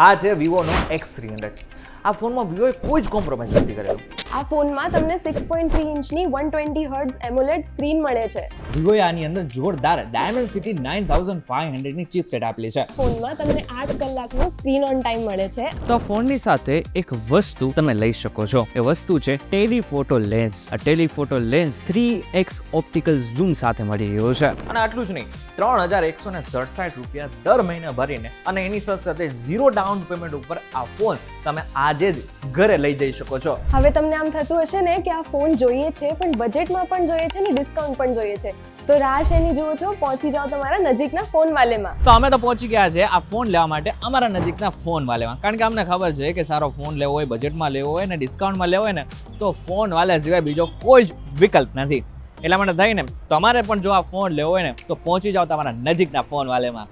આ છે વિવોનો X300. આ ફોનમાં વિવોએ કોઈ જ કોમ્પ્રોમાઇઝ નથી કરેલું. આ ફોનમાં તમને 6.3 ઇંચની 120 હર્ટ્ઝ એમોલેડ સ્ક્રીન મળે છે. વિવોએ આની અંદર જોરદાર Dimensity 9500 ની ચિપસેટ આપેલી છે. ફોનમાં તમને 8 કલાકનો સ્ક્રીન ઓન ટાઈમ મળે છે. તો ફોનની સાથે એક વસ્તુ તમે લઈ શકો છો. એ વસ્તુ છે ટેલિફોટો લેન્સ. આ telephoto lens 3x optical zoom સાથે મળી રહ્યો છે. અને આટલું જ નહીં, 3167 રૂપિયા દર મહિને ભરીને અને એની સાથે 0 ડાઉન પેમેન્ટ ઉપર આ ફોન તમે આજે જ ઘરે લઈ જઈ શકો છો. હવે તમને આમ થતું હશે ને કે આ ફોન જોઈએ છે પણ બજેટમાં પણ જોઈએ છે ને ડિસ્કાઉન્ટ પણ જોઈએ છે, તો રાહ શેની જુઓ છો? પહોંચી જાઓ તમારા નજીકના ફોન વાલેમાં. તો અમે તો પહોંચી ગયા છે આ ફોન લેવા માટે અમારા નજીકના ફોન વાલેમાં, કારણ કે અમને ખબર છે કે સારો ફોન લેવો હોય, બજેટમાં લેવો હોય ને ડિસ્કાઉન્ટમાં લેવો હોય ને તો ફોન વાલા સિવાય બીજો કોઈ જ વિકલ્પ નથી. એટલા માટે થઈને તમારે પણ જો આ ફોન લેવો હોય ને તો પહોંચી જાઓ તમારા નજીકના ફોન વાલેમાં.